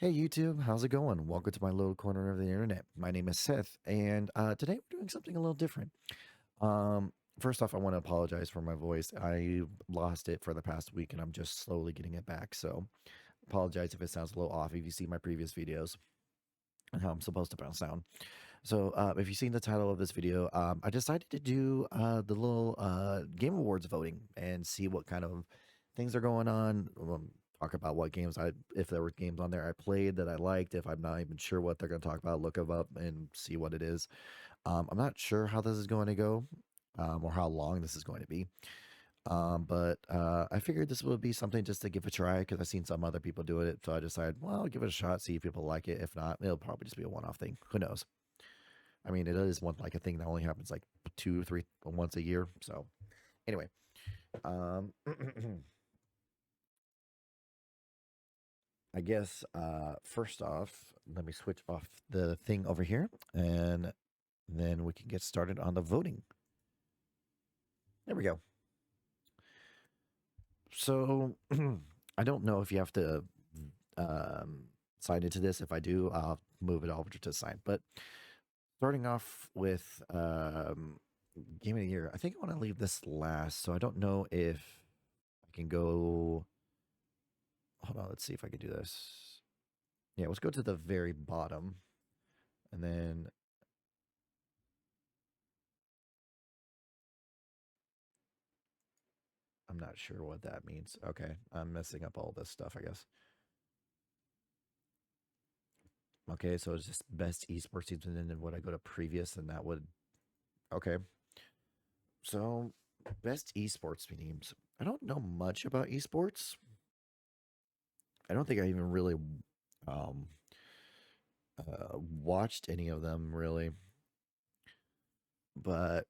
Hey YouTube, how's it going? Welcome to my little corner of the internet. My name is Seth, and today we're doing something a little different. Um, First off, I want to apologize for my voice. I lost it for the past week, and I'm just slowly getting it back. So, apologize if it sounds a little off. If you see my previous videos and how I'm supposed to bounce down. So, if you've seen the title of this video, I decided to do the little Game Awards voting and see what kind of things are going on. Talk about what games if there were games on there I played that I liked. If I'm not even sure what they're going to talk about, look them up and see what it is. I'm not sure how this is going to go, or how long this is going to be. But I figured this would be something just to give a try because I've seen some other people do it. So I decided, well, I'll give it a shot, see if people like it. If not, it'll probably just be a one-off thing. Who knows? I mean, it is one like a thing that only happens like two, three, once a year. So anyway, um, I guess first off, let me switch off the thing over here, and then we can get started on the voting. There we go. So I don't know if you have to um, sign into this. If I do, I'll move it over to sign. But starting off with game of the year, I think I want to leave this last. So I don't know if I can go. Hold on, let's see if I can do this. Yeah, let's go to the very bottom, and then I'm not sure what that means. Okay, I'm messing up all this stuff, I guess. Okay, so it's just best esports teams, and then would I go to previous, and that would okay. So best esports teams. I don't know much about esports. I don't think I even really um, watched any of them really, but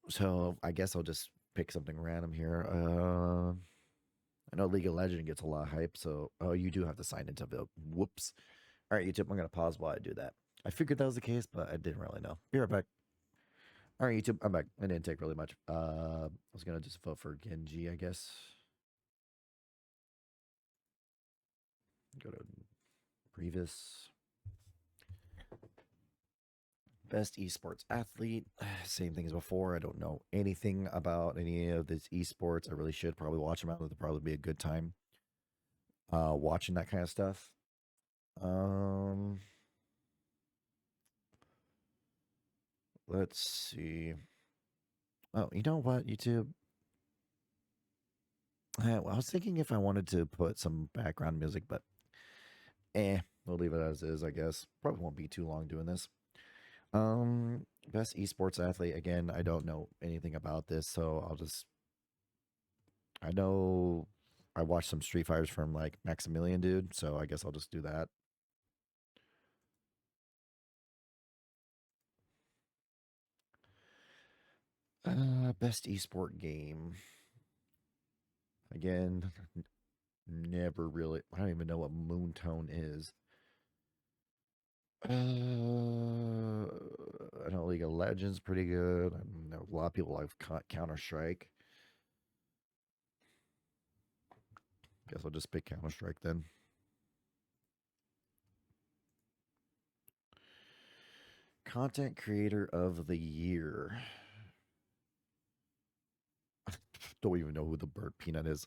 so I guess I'll just pick something random here. I know League of Legends gets a lot of hype, so oh, you do have to sign into the whoops. All right, YouTube, I'm gonna pause while I do that. I figured that was the case, but I didn't really know. Be right back. All right, YouTube, I'm back. I didn't take really much. I was gonna just vote for Genji, I guess. Go to previous best esports athlete. Same thing as before. I don't know anything about any of this esports. I really should probably watch them out. It'll probably be a good time watching that kind of stuff. Um, let's see. Oh, you know what, YouTube? Well, I was thinking if I wanted to put some background music, but we'll leave it as is, I guess. Probably won't be too long doing this. Best esports athlete. Again, I don't know anything about this, so I know I watched some Street Fighters from like Maximilian dude, so I guess I'll just do that. Best esport game. Again, never really. I don't even know what Moon is. I know League of Legends pretty good. I know a lot of people like Counter Strike. Guess I'll just pick Counter Strike then. Content creator of the year. Don't even know who the Burnt Peanut is.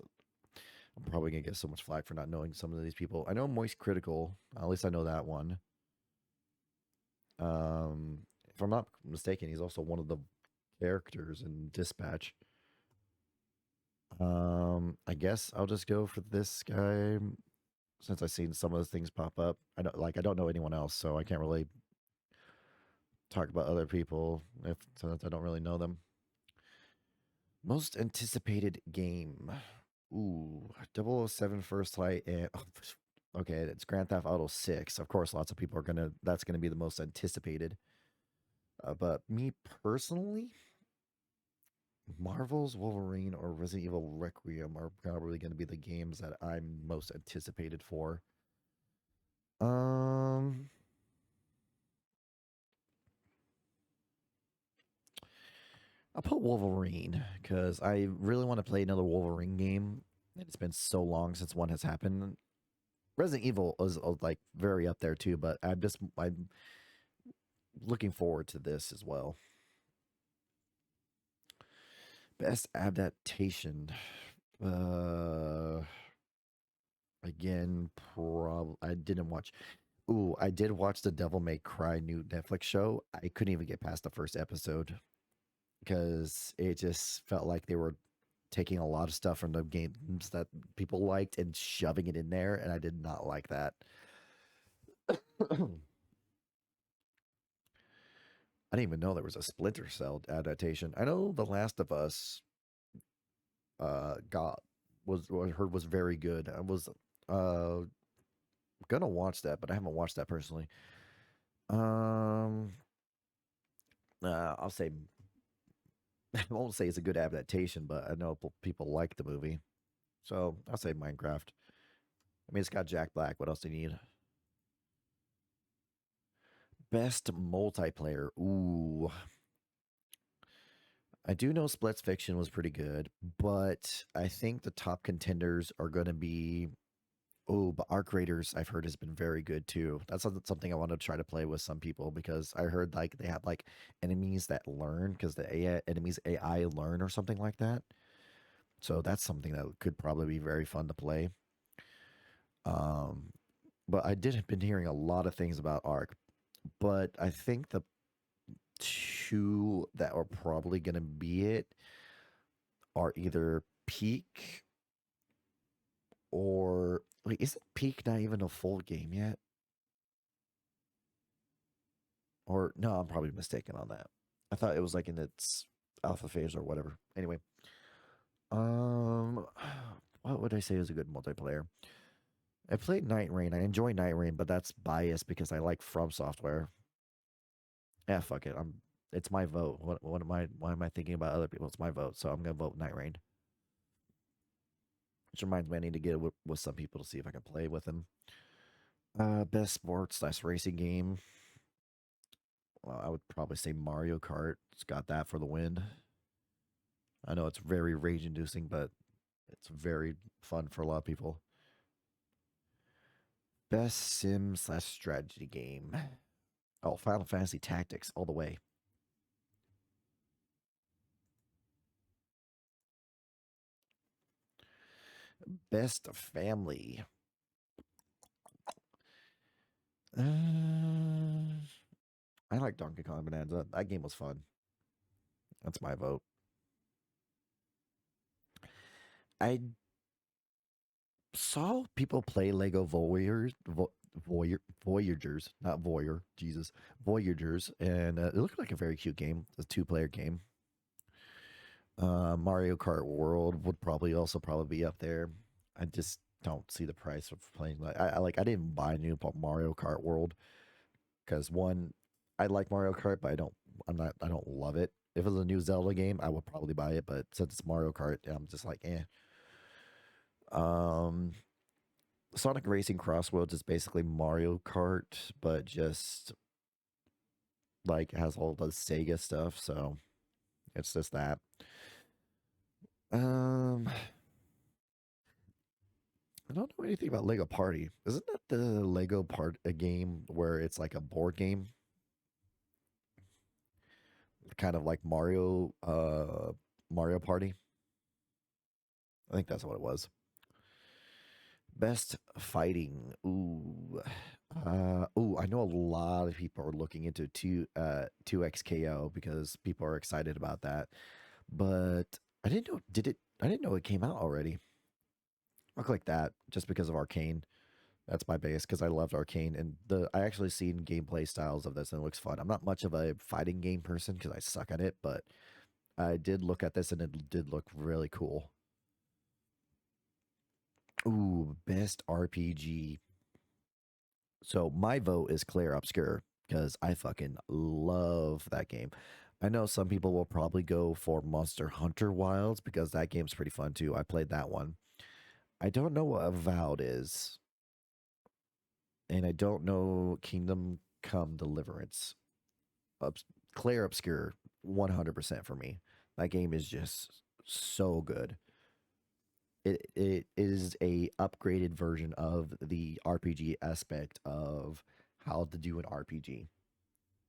I'm probably gonna get so much flack for not knowing some of these people. I know Moist Critical. At least I know that one. If I'm not mistaken, he's also one of the characters in Dispatch. I guess I'll just go for this guy since I've seen some of the things pop up. I don't know anyone else, so I can't really talk about other people if since I don't really know them. Most anticipated game. Ooh, 007 First Light and okay, it's Grand Theft Auto 6. Of course, lots of people are that's gonna be the most anticipated. But me personally, Marvel's Wolverine or Resident Evil Requiem are probably going to be the games that I'm most anticipated for. Um, I'll put Wolverine because I really want to play another Wolverine game. It's been so long since one has happened. Resident Evil is like very up there too, but I'm looking forward to this as well. Best adaptation. Uh, again, I didn't watch. Ooh, I did watch the Devil May Cry new Netflix show. I couldn't even get past the first episode because it just felt like they were taking a lot of stuff from the games that people liked and shoving it in there, and I did not like that. I didn't even know there was a Splinter Cell adaptation. I know The Last of Us got was heard was very good. I was uh gonna watch that, but I haven't watched that personally. Um, I'll say I won't say it's a good adaptation, but I know people like the movie, so I'll say Minecraft. I mean, it's got Jack Black. What else do you need? Best multiplayer. Ooh, I do know Split's Fiction was pretty good, but I think the top contenders are going to be. Oh, but Arc Raiders I've heard has been very good too. That's something I want to try to play with some people because I heard like they have like enemies that learn because the enemies AI learn or something like that. So that's something that could probably be very fun to play. Um, but I did have been hearing a lot of things about Arc, but I think the two that are probably going to be it are either Peak or like isn't Peak not even a full game yet? Or no, I'm probably mistaken on that. I thought it was like in its alpha phase or whatever. Anyway, um, what would I say is a good multiplayer? I played Night Rain. I enjoy Night Rain, but that's biased because I like From Software. Yeah, fuck it. It's my vote. What am I? Why am I thinking about other people? It's my vote, so I'm gonna vote Night Rain. Which reminds me, I need to get with some people to see if I can play with them. Best sports slash racing game. Well, I would probably say Mario Kart. It's got that for the win. I know it's very rage inducing, but it's very fun for a lot of people. Best sim slash strategy game. Oh, Final Fantasy Tactics all the way. Best family. Uh, I like Donkey Kong Bonanza. That game was fun. That's my vote. I saw people play Lego Voyagers, not Voyeur, Jesus, Voyagers, and it looked like a very cute game, a two-player game. Mario Kart World would probably also probably be up there. I just don't see the price of playing. Like I didn't buy a new Mario Kart World because one, I like Mario Kart, but I don't love it. If it was a new Zelda game, I would probably buy it. But since it's Mario Kart, I'm just like, eh. Um, Sonic Racing Crossroads is basically Mario Kart, but just like has all the Sega stuff. So it's just that. Um, I don't know anything about Lego Party. Isn't that the Lego part a game where it's like a board game, kind of like Mario Party? I think that's what it was. Best fighting. Ooh, I know a lot of people are looking into 2XKO because people are excited about that. But I didn't know it came out already. Look like that just because of Arcane. That's my base because I loved Arcane and the I actually seen gameplay styles of this and it looks fun. I'm not much of a fighting game person because I suck at it, but I did look at this and it did look really cool. Ooh, best RPG. So my vote is Claire Obscure because I fucking love that game. I know some people will probably go for Monster Hunter Wilds because that game's pretty fun too. I played that one. I don't know what Avowed is, and I don't know Kingdom Come Deliverance. Obs- Claire Obscure, 100% for me. That game is just so good. It is a upgraded version of the RPG aspect of how to do an RPG.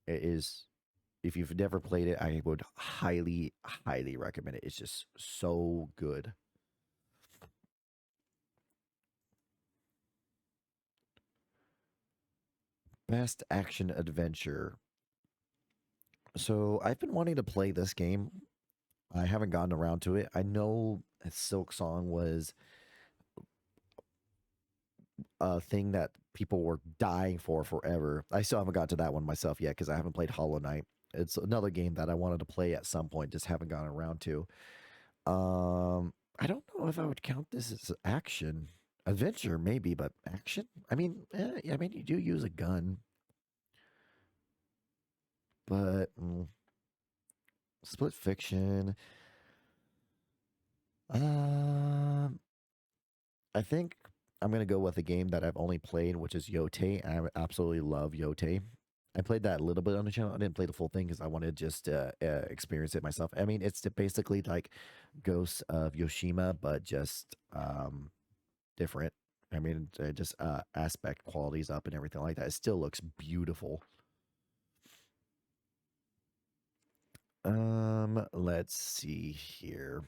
It is, if you've never played it, I would highly recommend it. It's just so good. Best action adventure. So I've been wanting to play this game. I haven't gotten around to it. I know Silk Song was a thing that people were dying for forever. I still haven't got to that one myself yet because I haven't played Hollow Knight. It's another game that I wanted to play at some point, just haven't gotten around to. I don't know if I would count this as action. Adventure, maybe, but action? I mean, I mean, you do use a gun, but split fiction. Um, I think I'm gonna go with a game that I've only played, which is Yote. I absolutely love Yote. I played that a little bit on the channel. I didn't play the full thing because I wanted to just experience it myself. I mean, it's basically like Ghosts of Yoshima, but just different. I mean, just aspect qualities up and everything like that. It still looks beautiful. Let's see here.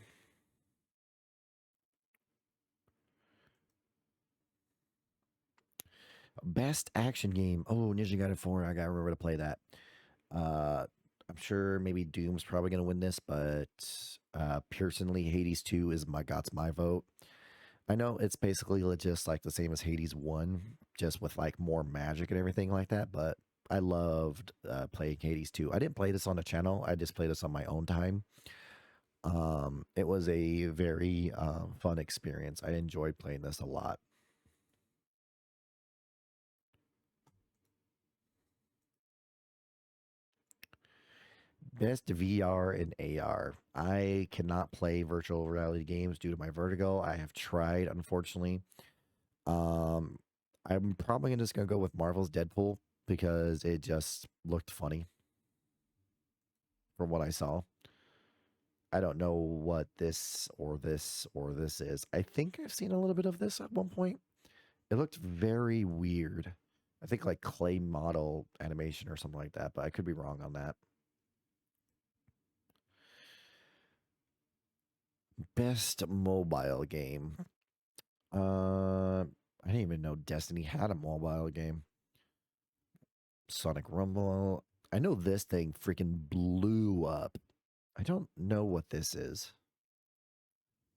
Best action game. Oh, Ninja Gaiden 4. I gotta remember to play that. Uh, I'm sure maybe Doom's probably gonna win this, but personally, Hades 2 is my vote. I know it's basically just like the same as Hades 1, just with like more magic and everything like that, but I loved playing Hades 2. I didn't play this on the channel. I just played this on my own time. It was a very fun experience. I enjoyed playing this a lot. Best VR and AR. I cannot play virtual reality games due to my vertigo. I have tried, unfortunately. Um, I'm probably just gonna go with Marvel's Deadpool because it just looked funny from what I saw. I don't know what this is. I think I've seen a little bit of this at one point. It looked very weird. I think like clay model animation or something like that, but I could be wrong on that. Best mobile game. I didn't even know Destiny had a mobile game. Sonic Rumble. I know this thing freaking blew up. I don't know what this is.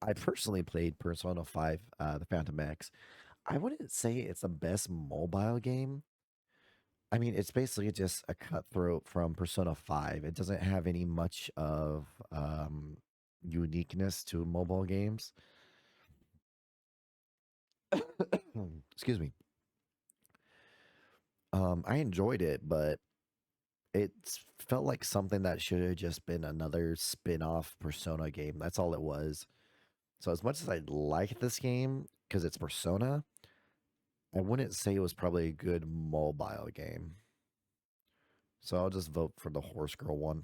I personally played Persona 5, the Phantom X. I wouldn't say it's the best mobile game. I mean, it's basically just a cutthroat from Persona 5. It doesn't have any much of uniqueness to mobile games. Excuse me. I enjoyed it, but it felt like something that should have just been another spin-off Persona game. That's all it was. So as much as I like this game because it's Persona, I wouldn't say it was probably a good mobile game. So I'll just vote for the Horse Girl one.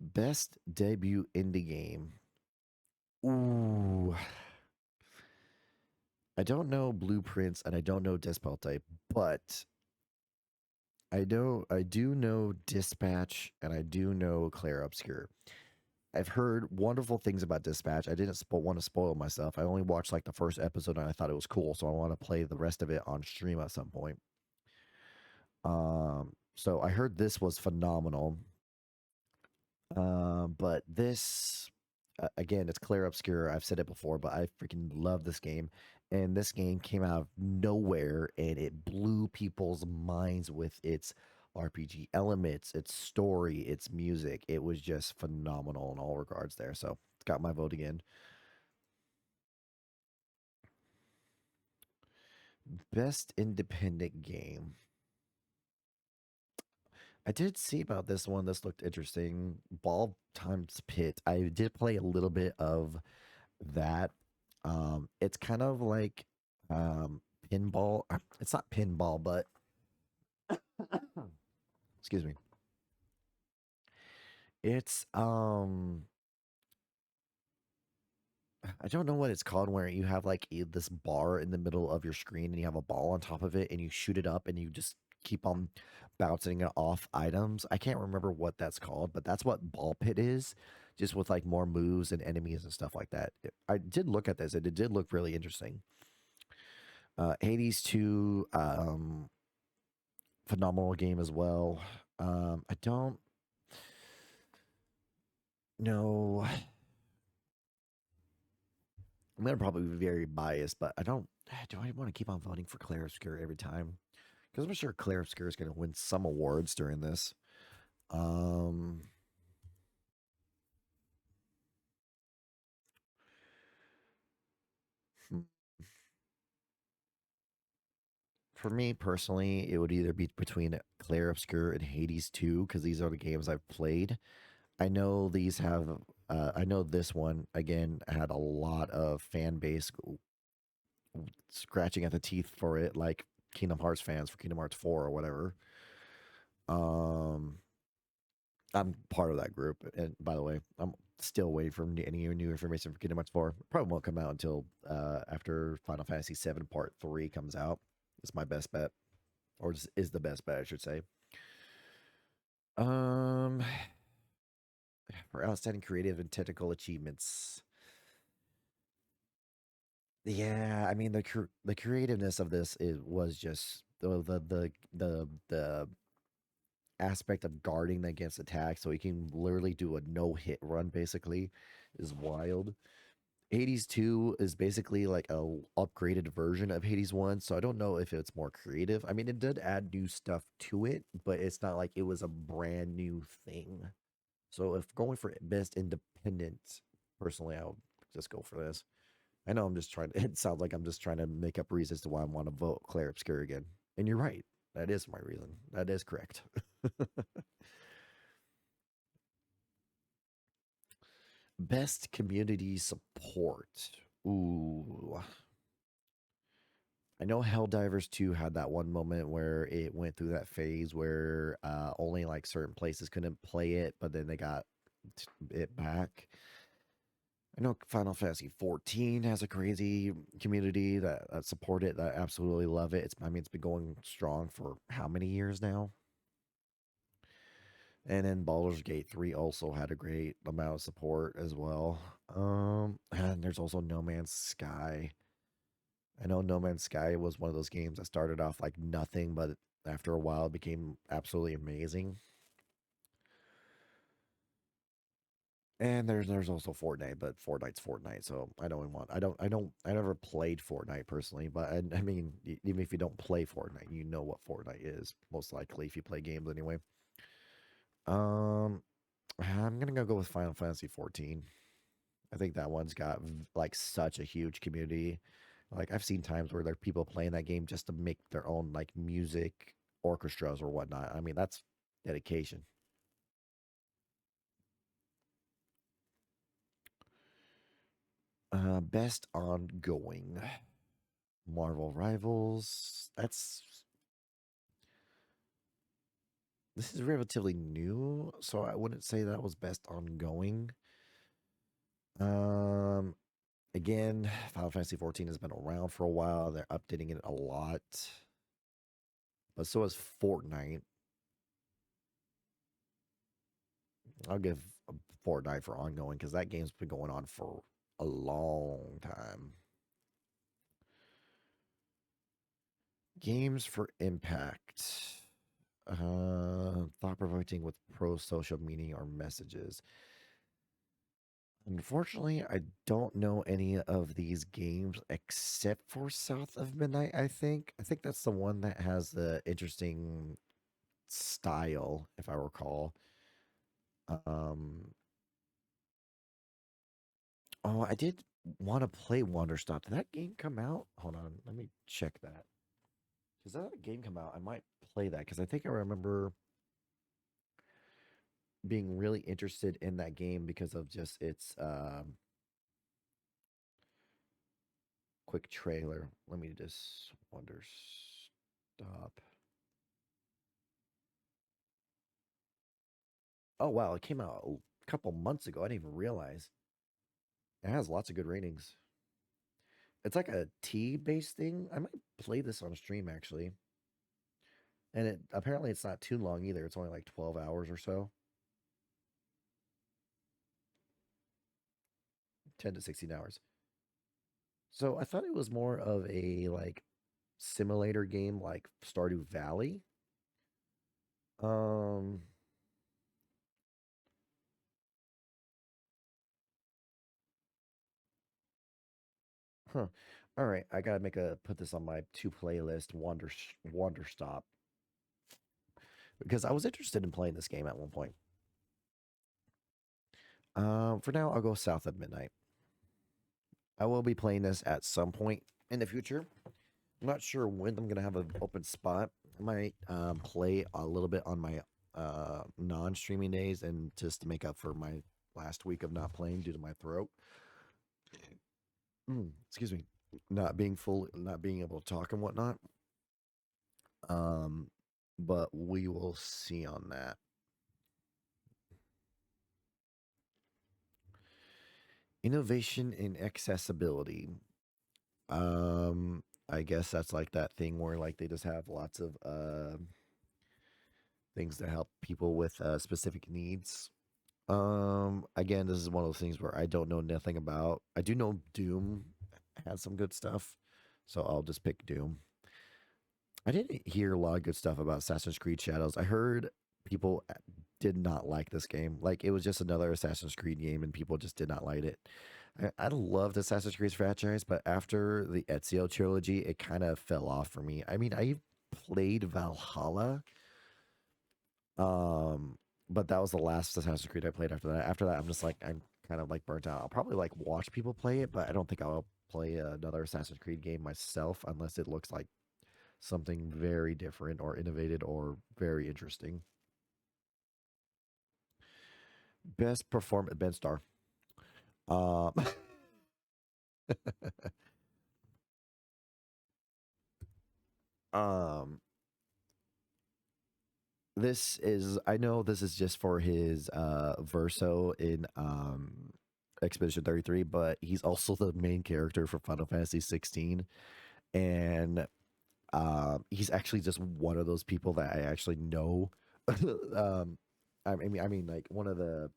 Best debut indie game. Ooh, I don't know Blueprints and I don't know Dispel Type, but I do know Dispatch and I do know Claire Obscure. I've heard wonderful things about Dispatch. I didn't want to spoil myself. I only watched like the first episode and I thought it was cool, so I want to play the rest of it on stream at some point. So I heard this was phenomenal. But this, again, it's Claire Obscure. I've said it before, but I freaking love this game. And this game came out of nowhere and it blew people's minds with its RPG elements, its story, its music. It was just phenomenal in all regards there. So it's got my vote again. Best independent game. I did see about this one. This looked interesting. Ball Times Pit. I did play a little bit of that. It's kind of like pinball. It's not pinball, but excuse me. It's I don't know what it's called where you have like this bar in the middle of your screen and you have a ball on top of it and you shoot it up and you just keep on bouncing it off items. I can't remember what that's called, but that's what ball pit is, just with like more moves and enemies and stuff like that. I did look at this and it did look really interesting. Hades 2, phenomenal game as well. I don't know. I'm gonna probably be very biased, but I don't. Do I want to keep on voting for Claire Obscure every time? Because I'm sure Claire Obscure is going to win some awards during this. Um, hmm, for me personally, it would either be between Claire Obscure and Hades 2 because these are the games I've played. I know these have. I know this one again had a lot of fan base scratching at the teeth for it, like Kingdom Hearts fans for Kingdom Hearts 4 or whatever. Um, I'm part of that group. And by the way, I'm still waiting for any new information for Kingdom Hearts 4. Probably won't come out until after Final Fantasy 7 Part 3 comes out. It's my best bet, or is the best bet, I should say. Um, for outstanding creative and technical achievements. Yeah, I mean the creativeness of this was just the aspect of guarding against attack, so he can literally do a no hit run basically, is wild. Hades 2 is basically like a upgraded version of Hades 1, so I don't know if it's more creative. I mean, it did add new stuff to it, but it's not like it was a brand new thing. So if going for best independent, personally, I would just go for this. I know I'm just trying to, it sounds like I'm just trying to make up reasons to why I want to vote Claire Obscure again. And you're right. That is my reason. That is correct. Best community support. Ooh. I know Helldivers 2 had that one moment where it went through that phase where only like certain places couldn't play it, but then they got it back. I know Final Fantasy 14 has a crazy community that support it, that absolutely love it. I mean, it's been going strong for how many years now? And then Baldur's Gate 3 also had a great amount of support as well. And there's also No Man's Sky. I know No Man's Sky was one of those games that started off like nothing, but after a while it became absolutely amazing. And there's also Fortnite, but Fortnite's Fortnite, so I never played Fortnite personally, but I mean even if you don't play Fortnite, you know what Fortnite is most likely if you play games anyway. Um, I'm gonna go with Final Fantasy 14. I think that one's got like such a huge community. Like I've seen times where there are people playing that game just to make their own like music orchestras or whatnot. I mean, that's dedication. Best ongoing Marvel Rivals. This is relatively new, so I wouldn't say that was best ongoing. Um, again, Final Fantasy 14 has been around for a while. They're updating it a lot, but so is Fortnite. I'll give Fortnite for ongoing because that game's been going on for a long time. Games for impact. Thought provoking with pro social meaning or messages. Unfortunately, I don't know any of these games except for South of Midnight, I think. I think that's the one that has the interesting style, if I recall. Um, oh, I did want to play Wonderstop. Did that game come out? Hold on, let me check that. Because that game come out, I might play that because I think I remember being really interested in that game because of just its quick trailer. Let me just wonder. Stop. Oh wow, it came out a couple months ago. I didn't even realize. It has lots of good ratings. It's like a tea based thing. I might play this on stream actually. And it apparently it's not too long either. It's only like 12 hours or so. 10 to 16 hours. So I thought it was more of a like simulator game like Stardew Valley. Um huh. All right, I gotta make a put this on my to playlist Wander Stop because I was interested in playing this game at one point. For now, I'll go South at Midnight. I will be playing this at some point in the future. I'm not sure when I'm gonna have an open spot. I might play a little bit on my non-streaming days and just to make up for my last week of not playing due to my throat. Excuse me, not being able to talk and whatnot. Um, but we will see on that. Innovation in accessibility. I guess that's like that thing where like they just have lots of things to help people with specific needs. Again, this is one of those things where I don't know nothing about. I do know Doom has some good stuff, so I'll just pick Doom. I didn't hear a lot of good stuff about Assassin's Creed Shadows. I heard people did not like this game. Like it was just another Assassin's Creed game, and people just did not like it. I loved Assassin's Creed franchise, but after the Ezio trilogy, it kind of fell off for me. I mean, I played Valhalla, um, but that was the last Assassin's Creed I played after that. After that, I'm just like I'm kind of like burnt out. I'll probably like watch people play it, but I don't think I'll play another Assassin's Creed game myself unless it looks like something very different or innovated or very interesting. Best perform Ben Star. Um, um, this is I know this is just for his verso in Expedition 33, but he's also the main character for Final Fantasy 16, and he's actually just one of those people that I actually know. um, like one of the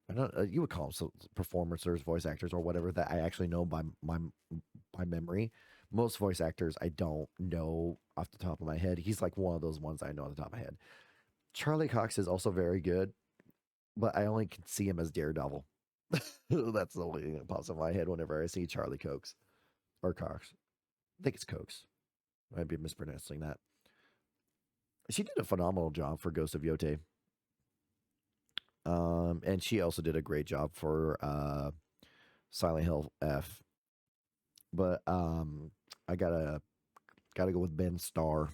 I don't you would call them so performers, voice actors, or whatever that I actually know by memory. Most voice actors I don't know off the top of my head. He's like one of those ones I know off the top of my head. Charlie Cox is also very good, but I only can see him as Daredevil. That's the only thing that pops in my head whenever I see Charlie Cox or Cox. I think it's Cox. I might be mispronouncing that. She did a phenomenal job for Ghost of Yote. And she also did a great job for Silent Hill F. But I gotta go with Ben Starr.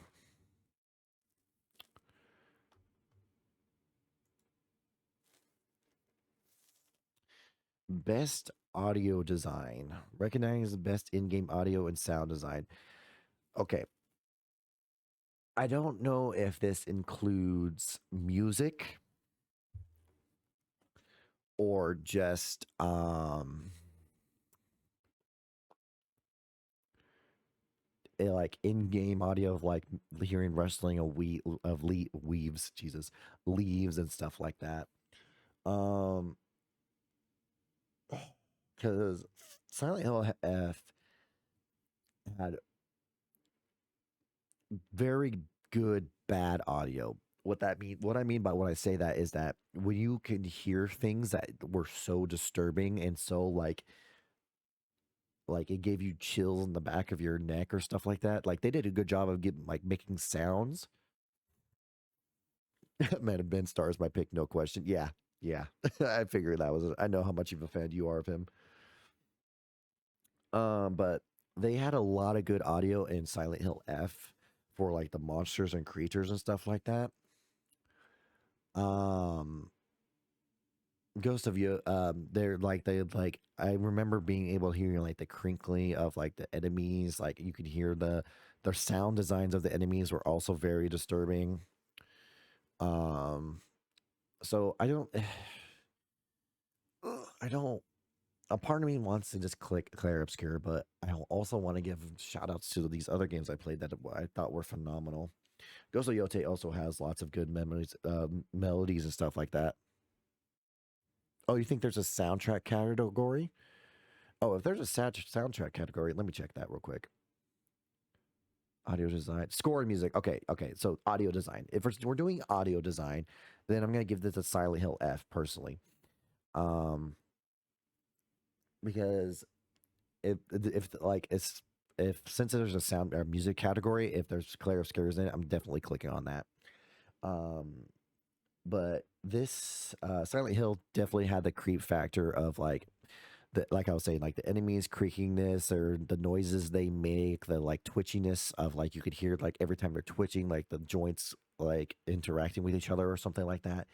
Best audio design. Recognize best in-game audio and sound design. Okay. I don't know if this includes music or just like in-game audio of like hearing rustling of weaves, Jesus, leaves and stuff like that. Um, because Silent Hill F had very good bad audio. What I mean by when I say that is that when you can hear things that were so disturbing and so like it gave you chills in the back of your neck or stuff like that. Like they did a good job of getting like making sounds. Man, Ben Starr is my pick, no question. Yeah, yeah. I figured that was. I know how much of a fan you are of him. But they had a lot of good audio in Silent Hill F for like the monsters and creatures and stuff like that. Um, Ghost of You, they like I remember being able to hear like the crinkling of like the enemies. Like you could hear the sound designs of the enemies were also very disturbing. Um, so I don't, I don't. A part of me wants to just click Clair Obscure, but I also want to give shout outs to these other games I played that I thought were phenomenal. Ghost of Yote also has lots of good memories, melodies and stuff like that. Oh, you think there's a soundtrack category? Oh, if there's a soundtrack category, let me check that real quick. Audio design, score and music. Okay, okay. So audio design. If we're doing audio design, then I'm gonna give this a Silent Hill F personally, um, because if like it's if since there's a sound or music category, if there's Claire Obscures in it, I'm definitely clicking on that. Um, but this Silent Hill definitely had the creep factor of like I was saying, like the enemies creakingness or the noises they make, the like twitchiness of like you could hear like every time they're twitching, like the joints like interacting with each other or something like that.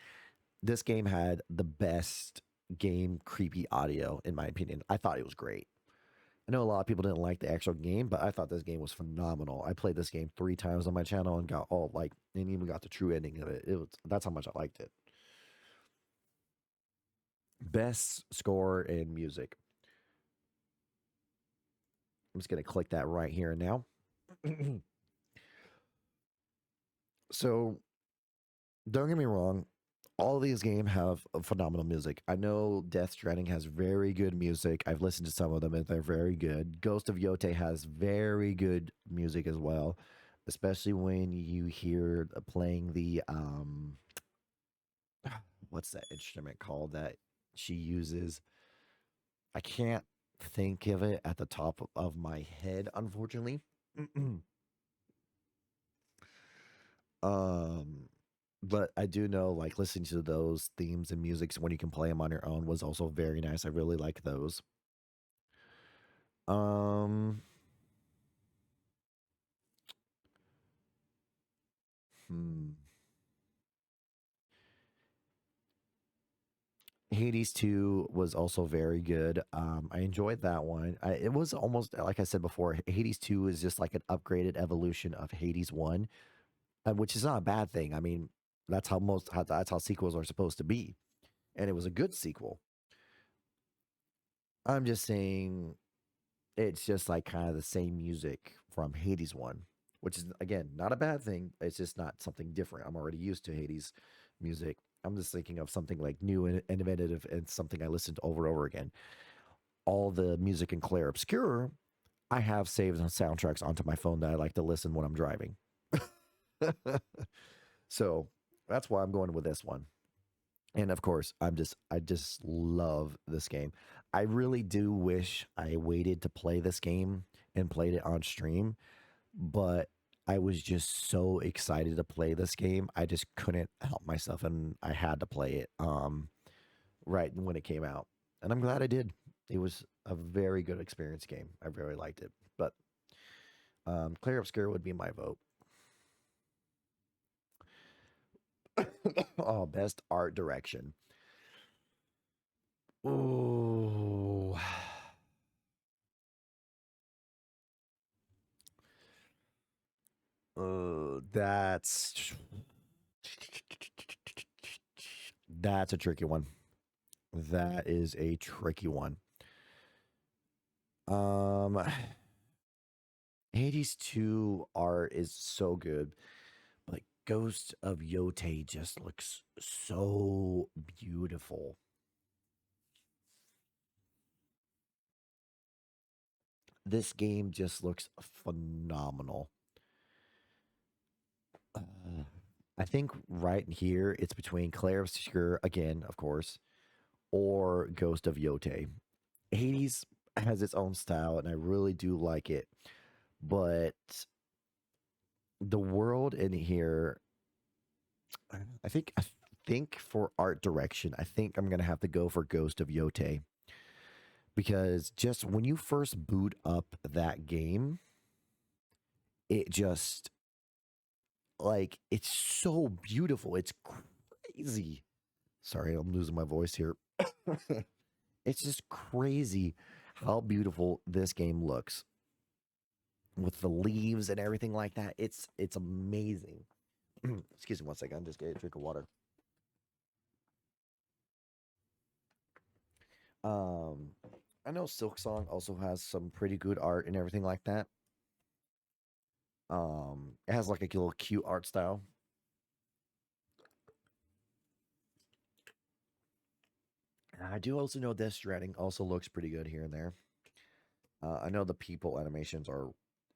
This game had the best game creepy audio, in my opinion. I thought it was great. I know a lot of people didn't like the actual game, but I thought this game was phenomenal. I played this game 3 times on my channel and got all like, and even got the true ending of it. It was that's how much I liked it. Best score in music. I'm just gonna click that right here and now. So don't get me wrong, all of these games have phenomenal music. I know Death Stranding has very good music. I've listened to some of them and they're very good. Ghost of Yote has very good music as well, especially when you hear playing the what's that instrument called that she uses? I can't think of it at the top of my head, unfortunately. um but I do know like listening to those themes and musics when you can play them on your own was also very nice. I really like those. Um, hmm. Hades 2 was also very good. I enjoyed that one. It was almost like I said before, Hades 2 is just like an upgraded evolution of Hades 1, which is not a bad thing. I mean, that's how sequels are supposed to be. And it was a good sequel. I'm just saying it's just like kind of the same music from Hades 1, which is again not a bad thing. It's just not something different. I'm already used to Hades music. I'm just thinking of something like new and innovative and something I listened to over and over again. All the music in Clair Obscure, I have saved on soundtracks onto my phone that I like to listen when I'm driving. So that's why I'm going with this one. And of course, I just love this game. I really do wish I waited to play this game and played it on stream, but I was just so excited to play this game. I just couldn't help myself and I had to play it right when it came out. And I'm glad I did. It was a very good experience game. I really liked it. But Clear Obscure would be my vote. Oh, best art direction. Ooh. That's a tricky one. That is a tricky one. Um, Hades 2 art is so good, but Ghost of Yote just looks so beautiful. This game just looks phenomenal. Uh, I think right here it's between Clair Obscur again, of course, or Ghost of Yote. Hades has its own style, and I really do like it, but the world in here, I think for art direction, I think I'm gonna have to go for Ghost of Yote because just when you first boot up that game, it just like it's so beautiful. It's crazy. Sorry, I'm losing my voice here. It's just crazy how beautiful this game looks with the leaves and everything like that. It's amazing. Excuse me one second. Just get a drink of water. Um, I know Silk Song also has some pretty good art and everything like that. It has like a little cute art style. I do also know Death Stranding also looks pretty good here and there. I know the people animations are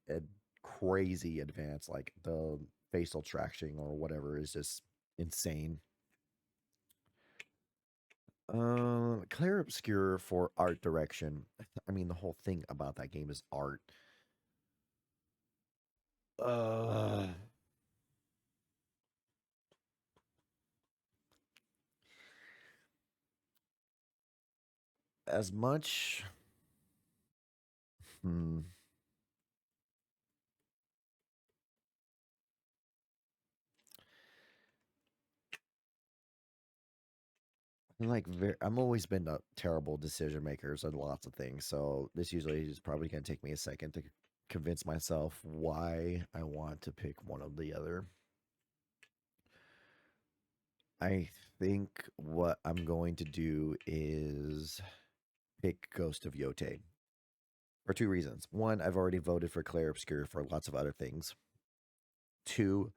ad- crazy advanced, like the facial tracking or whatever is just insane. Clear Obscure for art direction. I mean, the whole thing about that game is art. Uh, as much. Hmm, I'm always been a terrible decision makers on lots of things, so this usually is probably going to take me a second to convince myself why I want to pick one or the other. I think what I'm going to do is pick Ghost of Yote for two reasons. One, I've already voted for Claire Obscure for lots of other things. Two,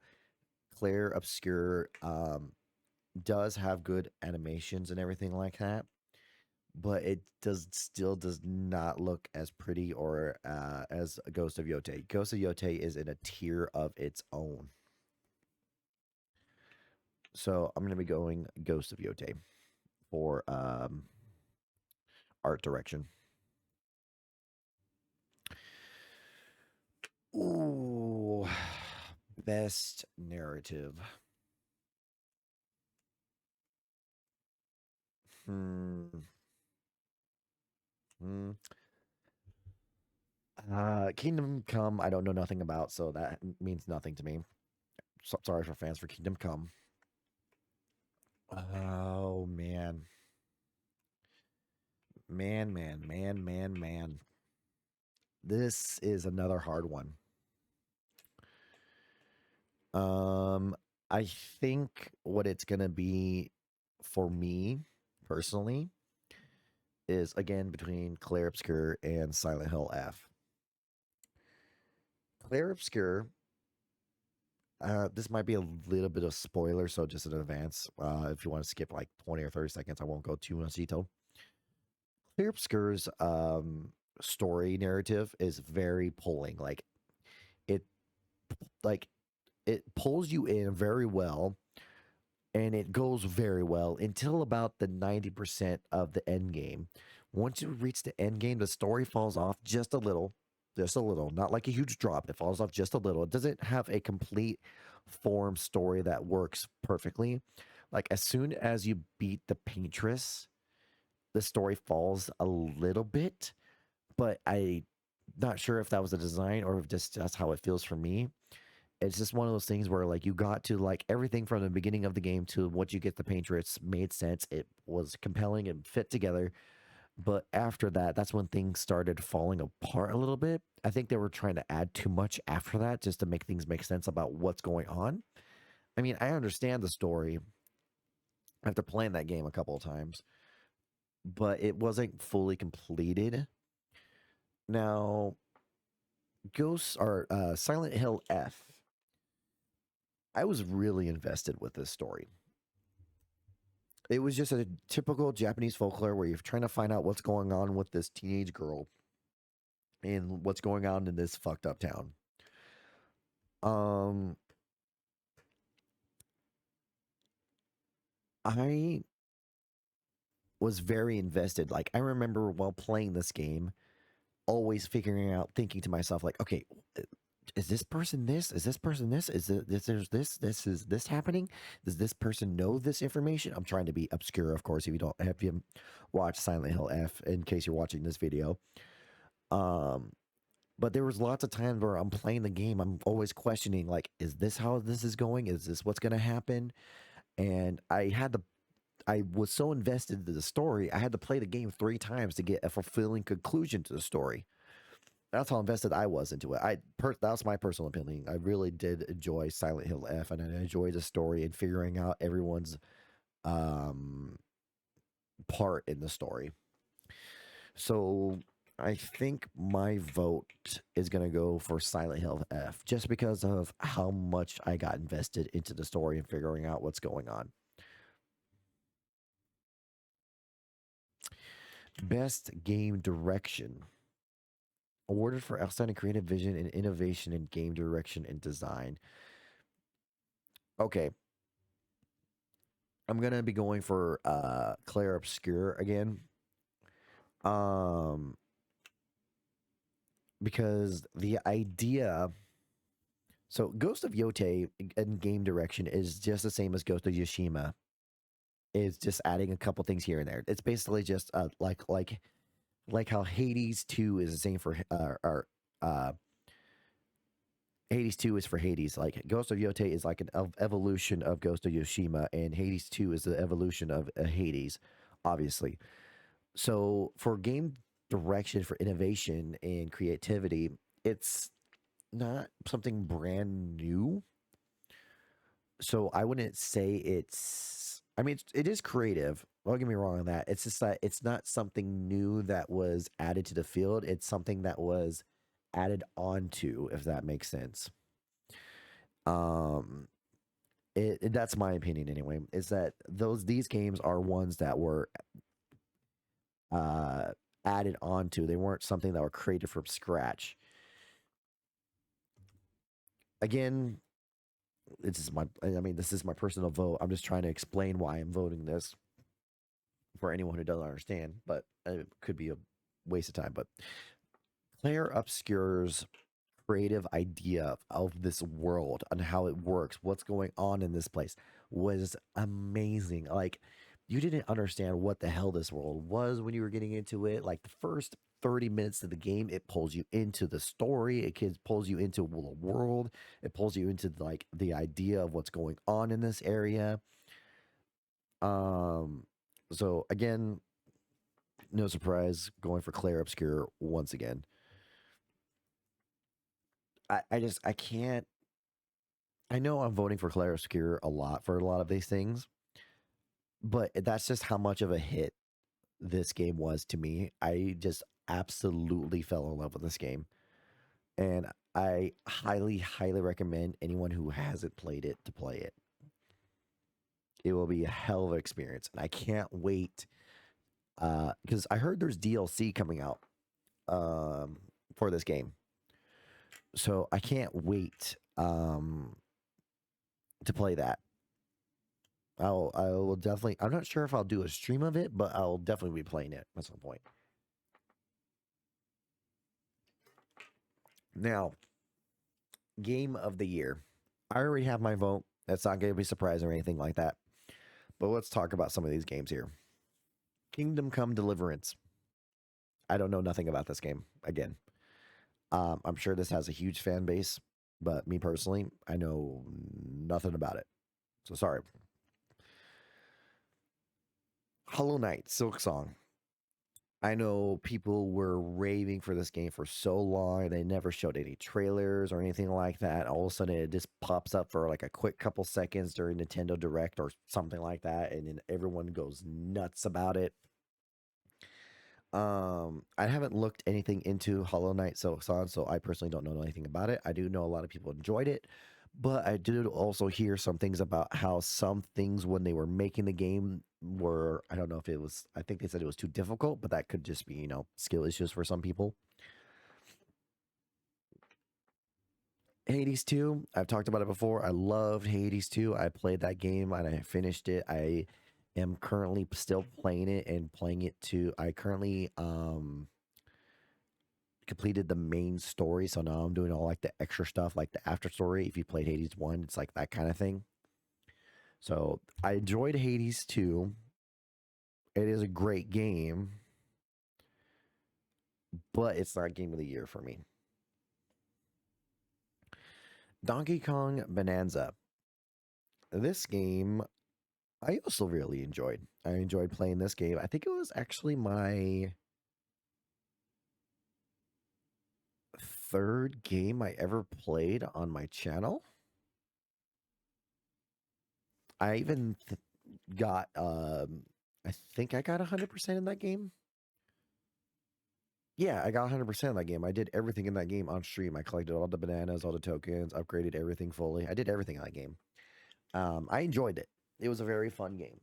Claire Obscure does have good animations and everything like that, but it does not look as pretty or as Ghost of Yote. Ghost of Yote is in a tier of its own. So I'm gonna be going Ghost of Yote for art direction. Ooh, best narrative. Hmm. Hmm. Kingdom Come, I don't know nothing about, so that means nothing to me. So, sorry for fans for Kingdom Come. Oh man, man. This is another hard one. Um, I think what it's gonna be for me personally is again between Claire Obscure and Silent Hill F. Claire Obscure. This might be a little bit of spoiler, so just in advance, if you want to skip like 20 or 30 seconds, I won't go too much detail. Clear Obscure's story narrative is very pulling. It like it pulls you in very well, and it goes very well until about the 90% of the end game. Once you reach the end game, the story falls off just a little, not like a huge drop. It falls off just a little. It doesn't have a complete form story that works perfectly. Like as soon as you beat the paintress, the story falls a little bit, but I not sure if that was a design or if just that's how it feels for me. It's just one of those things where like you got to like everything from the beginning of the game to what you get the paintress made sense. It was compelling and fit together. But after that, that's when things started falling apart a little bit. I think they were trying to add too much after that just to make things make sense about what's going on. I mean, I understand the story after playing that game a couple of times, but it wasn't fully completed. Now, Ghosts or Silent Hill F. I was really invested with this story. It was just a typical Japanese folklore where you're trying to find out what's going on with this teenage girl and what's going on in this fucked up town. Um, I was very invested. Like I remember while playing this game, always figuring out, thinking to myself, like, okay, is this person this? Is this person this? Is this there's this is this happening? Does this person know this information? I'm trying to be obscure, of course, if you don't have you watched Silent Hill F in case you're watching this video. Um, but there was lots of times where I'm playing the game, I'm always questioning, like, is this how this is going? Is this what's gonna happen? And I was so invested in the story, I had to play the game 3 times to get a fulfilling conclusion to the story. That's how invested I was into it. That's my personal opinion. I really did enjoy Silent Hill F, and I enjoyed the story and figuring out everyone's um, part in the story. So I think my vote is going to go for Silent Hill F, just because of how much I got invested into the story and figuring out what's going on. Best game direction. Awarded for outstanding creative vision and innovation in game direction and design. Okay, I'm gonna be going for Claire Obscure again. Um because the idea, so Ghost of Yote in game direction is just the same as Ghost of Yoshima. It's just adding a couple things here and there. It's basically just like how Hades 2 is the same for or Hades 2 is for Hades. Like Ghost of Yote is like an evolution of Ghost of Yoshima, and Hades 2 is the evolution of Hades, obviously. So for game direction, for innovation and creativity, it's not something brand new. So I wouldn't say it's. I mean, it is creative. Don't get me wrong on that. It's just that it's not something new that was added to the field. It's something that was added onto, if that makes sense. Um, that's my opinion anyway. Is that these games are ones that were uh added onto. They weren't something that were created from scratch. Again, this is my personal vote. I'm just trying to explain why I'm voting this for anyone who doesn't understand, but it could be a waste of time. But Claire Obscure's creative idea of this world and how it works, what's going on in this place was amazing. Like, you didn't understand what the hell this world was when you were getting into it. Like the first 30 minutes of the game, it pulls you into the story, pulls you into the world, it pulls you into like the idea of what's going on in this area. Um so again, no surprise, going for Claire Obscure once again. I can't. I know I'm voting for Claire Obscure a lot for a lot of these things, but that's just how much of a hit this game was to me. I just absolutely fell in love with this game, and I highly, highly recommend anyone who hasn't played it to play it. It will be a hell of an experience, and I can't wait because I heard there's DLC coming out um, for this game, so I can't wait to play that. I will definitely. I'm not sure if I'll do a stream of it, but I'll definitely be playing it at some point. Now, game of the year. I already have my vote. That's not going to be surprising or anything like that. But let's talk about some of these games here. Kingdom Come Deliverance. I don't know nothing about this game. Again, I'm sure this has a huge fan base, but me personally, I know nothing about it. So sorry. Hollow Knight, Silk Song. I know people were raving for this game for so long. They never showed any trailers or anything like that. All of a sudden, it just pops up for like a quick couple seconds during Nintendo Direct or something like that, and then everyone goes nuts about it. I haven't looked anything into Hollow Knight Silk Song, so I personally don't know anything about it. I do know a lot of people enjoyed it, but I did also hear some things about how some things when they were making the game were, I don't know if it was, I think they said it was too difficult, but that could just be, skill issues for some people. Hades 2, I've talked about it before. I loved Hades 2. I played that game and I finished it. I am currently still playing it and playing it too. I currently completed the main story, so now I'm doing all like the extra stuff, like the after story. If you played Hades 1, it's like that kind of thing. So I enjoyed Hades 2. It is a great game, but it's not game of the year for me. Donkey Kong Bonanza. This game I also really enjoyed. I enjoyed playing this game. I think it was actually my third game I ever played on my channel. I even got I think I got 100% in that game. Yeah, I got 100% in that game. I did everything in that game on stream. I collected all the bananas, all the tokens, upgraded everything fully. I did everything in that game. I enjoyed it. It was a very fun game.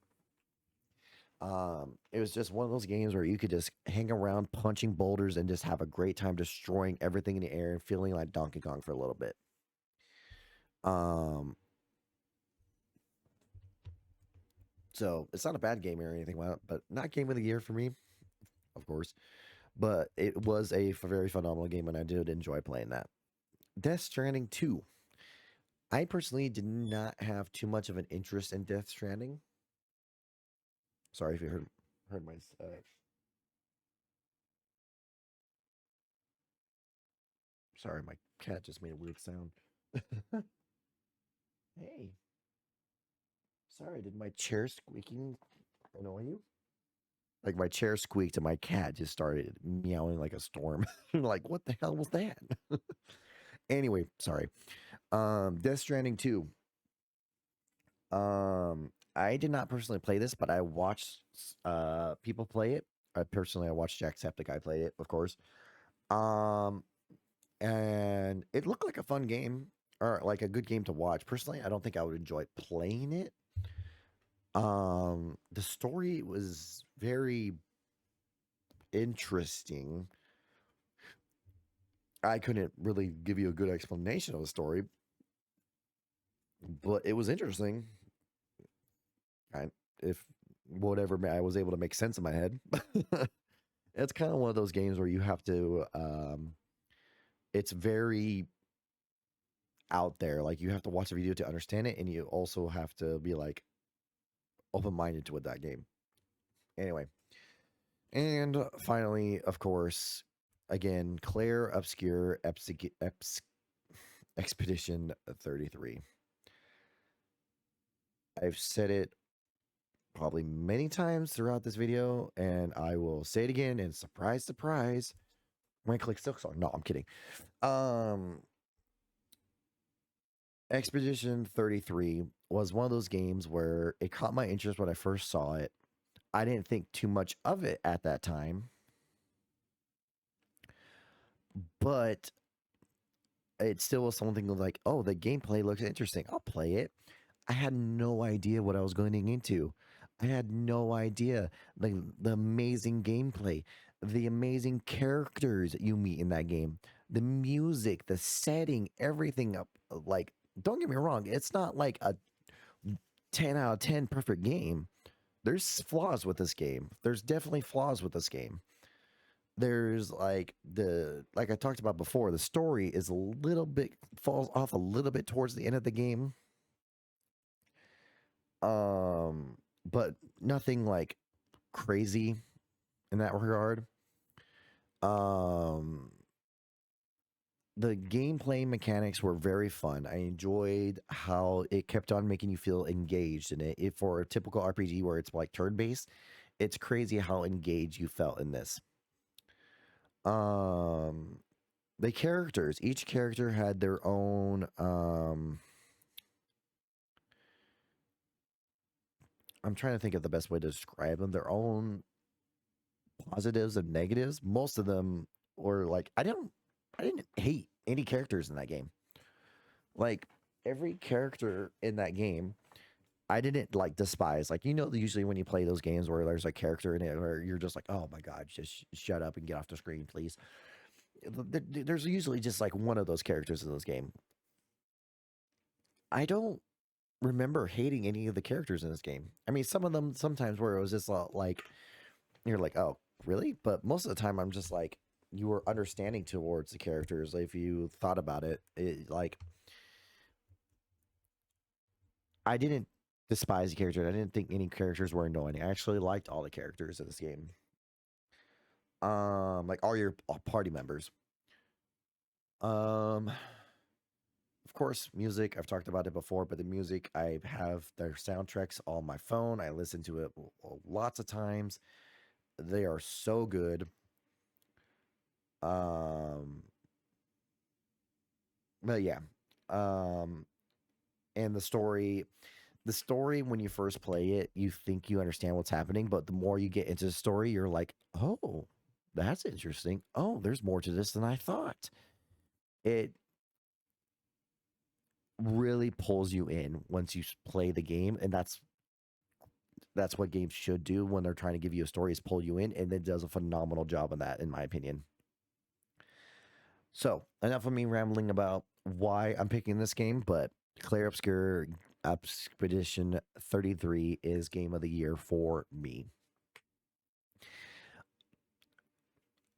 It was just one of those games where you could just hang around punching boulders and just have a great time destroying everything in the air and feeling like Donkey Kong for a little bit. Um, so it's not a bad game or anything, but not game of the year for me, of course. But it was a very phenomenal game, and I did enjoy playing that. Death Stranding 2. I personally did not have too much of an interest in Death Stranding. Sorry if you heard my sorry, my cat just made a weird sound. Hey, sorry, did my chair squeaking annoy you? Like my chair squeaked and my cat just started meowing like a storm. Like, what the hell was that? Anyway, sorry. Death Stranding 2. I did not personally play this, but I watched people play it. I watched Jacksepticeye play it, of course. Um and it looked like a fun game or like a good game to watch. Personally, I don't think I would enjoy playing it. The story was very interesting. I couldn't really give you a good explanation of the story, but it was interesting. I, if whatever I was able to make sense in my head. It's kind of one of those games where you have to it's very out there. Like you have to watch a video to understand it, and you also have to be like open minded to with that game. Anyway, and finally, of course, again, Claire Obscure Expedition 33. I've said it probably many times throughout this video, and I will say it again. And surprise, surprise, when I click Silk Song. No, I'm kidding. Expedition 33 was one of those games where it caught my interest when I first saw it. I didn't think too much of it at that time, but it still was something like, oh, the gameplay looks interesting. I'll play it. I had no idea what I was going into. I had no idea the amazing gameplay, the amazing characters you meet in that game, the music, the setting, everything up. Like, don't get me wrong, it's not like a 10 out of 10 perfect game. There's flaws with this game. There's definitely flaws with this game. There's like I talked about before, the story is a little bit falls off a little bit towards the end of the game. But nothing like crazy in that regard. Um the gameplay mechanics were very fun. I enjoyed how it kept on making you feel engaged in it. If for a typical RPG where it's like turn based, it's crazy how engaged you felt in this. Um the characters, each character had their own I'm trying to think of the best way to describe them, their own positives and negatives. Most of them were like I didn't hate any characters in that game. Like every character in that game I didn't like despise. Like, usually when you play those games where there's a character in it where you're just like, oh my God, just shut up and get off the screen, please. There's usually just like one of those characters in this game. I don't remember hating any of the characters in this game. I mean, some of them sometimes where it was just like, you're like, oh, really? But most of the time, I'm just like, you were understanding towards the characters. If you thought about it, like, I didn't despise the characters. I didn't think any characters were annoying. I actually liked all the characters in this game. Like all your party members. Um, of course, music. I've talked about it before, but the music I have their soundtracks on my phone. I listen to it lots of times. They are so good. Um, But yeah, um, and the story when you first play it, you think you understand what's happening, but the more you get into the story, you're like, oh, that's interesting. Oh, there's more to this than I thought. It really pulls you in once you play the game, and that's what games should do when they're trying to give you a story, is pull you in, and it does a phenomenal job of that, in my opinion. So enough of me rambling about why I'm picking this game, but Claire Obscure Expedition 33 is game of the year for me.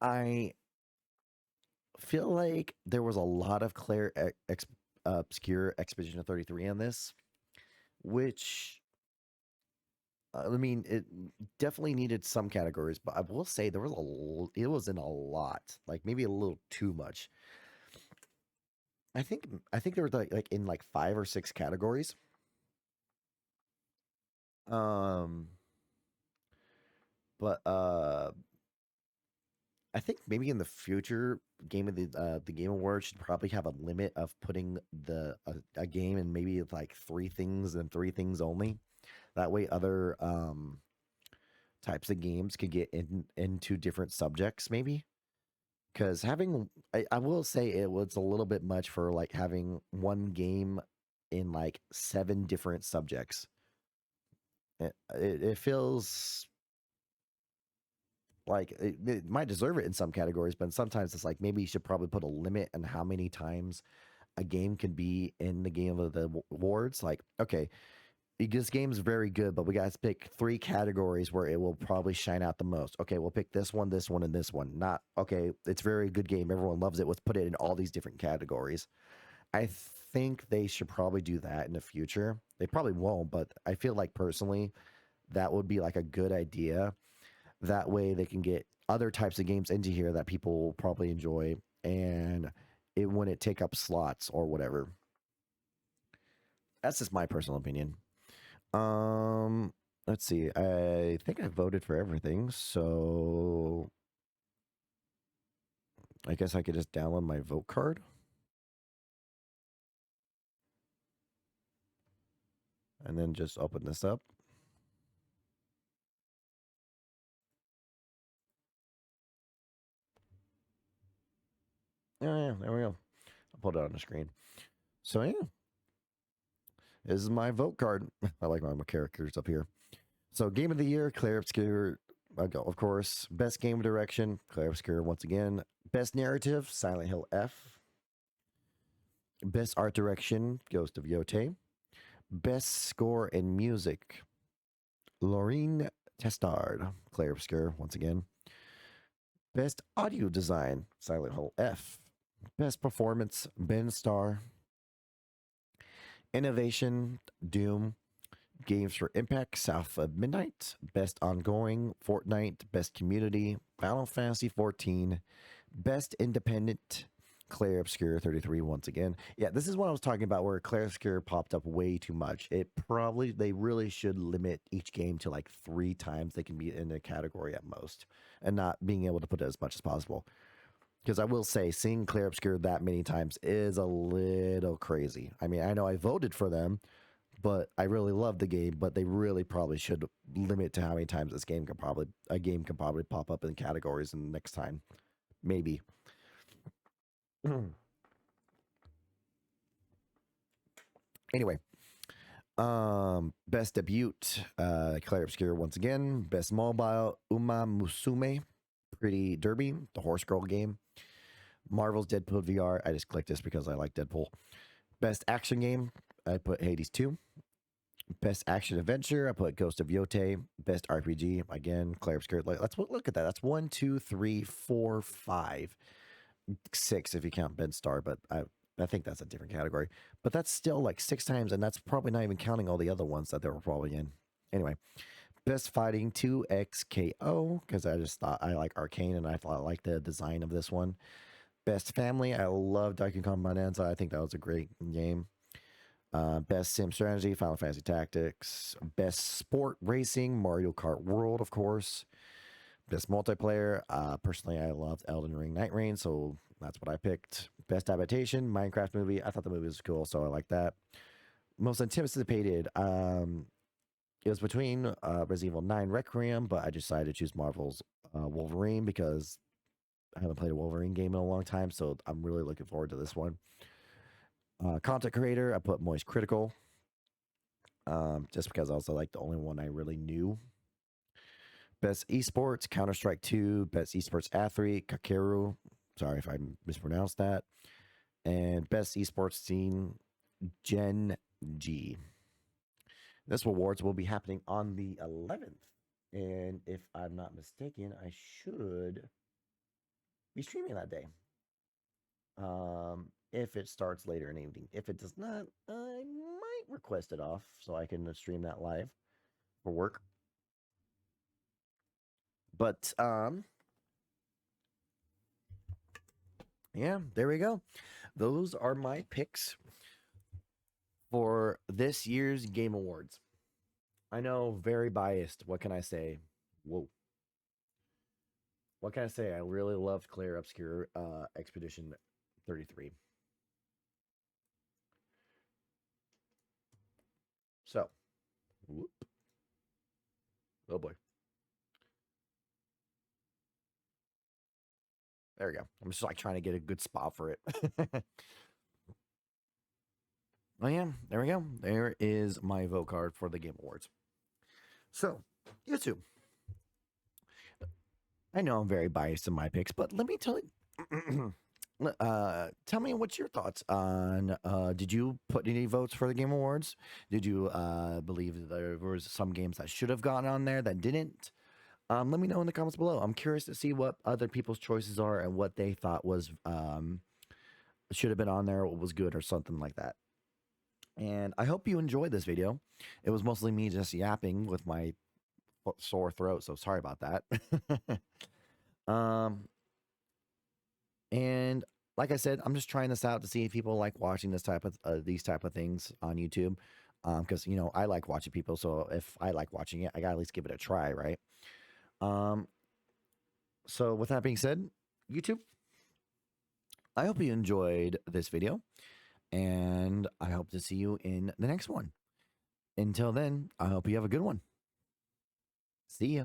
I feel like there was a lot of Obscure Expedition 33 on this, which I mean, it definitely needed some categories, but I will say there was it was in a lot, like maybe a little too much. I think there was like in like 5 or 6 categories. Um, but I think maybe in the future, the Game Awards should probably have a limit of putting a game in maybe like 3 things and 3 things only. That way, other types of games could get into different subjects, maybe. Because I will say it was a little bit much for like having one game in like 7 different subjects. It feels like it might deserve it in some categories, but sometimes it's like maybe you should probably put a limit on how many times a game can be in the game of the awards. Like, okay, this game's very good, but we got to pick 3 categories where it will probably shine out the most. Okay, we'll pick this one, and this one. Not okay. It's a very good game. Everyone loves it. Let's put it in all these different categories. I think they should probably do that in the future. They probably won't, but I feel like personally that would be like a good idea. That way they can get other types of games into here that people will probably enjoy, and it wouldn't take up slots or whatever. That's just my personal opinion. Um, let's see. I think I voted for everything, so I guess I could just download my vote card and then just open this up. Yeah, there we go. I'll put it on the screen. So yeah, this is my vote card. I like my characters up here. So game of the year, Claire Obscure, of course. Best game direction, Claire Obscure once again. Best narrative, Silent Hill F. Best art direction, Ghost of Yote. Best score and music, Laureen Testard, Claire Obscure once again. Best audio design, Silent Hill F. Best performance, Ben Starr. Innovation, Doom. Games for Impact, South of Midnight. Best ongoing, Fortnite. Best community, Final Fantasy 14. Best independent, Claire Obscure 33 once again. Yeah, this is what I was talking about where Claire Obscure popped up way too much. They really should limit each game to like 3 times they can be in a category at most and not being able to put it as much as possible. Because I will say, seeing Claire Obscure that many times is a little crazy. I mean, I know I voted for them, but I really love the game. But they really probably should limit to how many times a game can probably pop up in categories in the next time, maybe. Anyway, best debut, Claire Obscure once again. Best mobile, Uma Musume, Pretty Derby, the horse girl game. Marvel's Deadpool VR. I just clicked this because I like Deadpool. Best action game, I put Hades 2. Best action adventure, I put Ghost of Yote. Best RPG, again, Claire Obscure. Let's look at that. That's 1, 2, 3, 4, 5, 6 if you count Ben Star, but I think that's a different category. But that's still like 6 times, and that's probably not even counting all the other ones that they were probably in. Anyway, best fighting 2XKO, because I just thought I like Arcane and I thought I liked the design of this one. Best family, I love Donkey Kong Bonanza. I think that was a great game. Best sim strategy, Final Fantasy Tactics. Best sport racing, Mario Kart World, of course. Best multiplayer. Personally, I loved Elden Ring Night Reign, so that's what I picked. Best adaptation, Minecraft movie. I thought the movie was cool, so I like that. Most anticipated. It was between Resident Evil 9 Requiem, but I decided to choose Marvel's Wolverine because I haven't played a Wolverine game in a long time, so I'm really looking forward to this one. Content creator, I put Moist Critical, just because I was like the only one I really knew. Best esports, Counter Strike 2. Best esports athlete, Kakeru. Sorry if I mispronounced that. And best esports team, Gen G. This awards will be happening on the 11th. And if I'm not mistaken, I should be streaming that day. If it starts later in the evening. If it does not, I might request it off so I can stream that live for work. But yeah, there we go. Those are my picks for this year's Game Awards. I know, very biased. What can I say? Whoa. What can I say? I really loved Claire Obscure Expedition 33. So, whoop. Oh boy. There we go. I'm just like trying to get a good spot for it. Oh yeah, there we go. There is my vote card for the Game Awards. So, YouTube. I know I'm very biased in my picks, but let me tell you. Tell me what's your thoughts on? Did you put any votes for the Game Awards? Did you believe there was some games that should have gone on there that didn't? Let me know in the comments below. I'm curious to see what other people's choices are and what they thought was should have been on there, what was good, or something like that. And I hope you enjoyed this video. It was mostly me just yapping with my sore throat, so sorry about that. And like I said, I'm just trying this out to see if people like watching this type of these type of things on YouTube. Because you know I like watching people, so if I like watching it, I gotta at least give it a try, right? Um, so with that being said, YouTube, I hope you enjoyed this video, and I hope to see you in the next one. Until then, I hope you have a good one. See ya.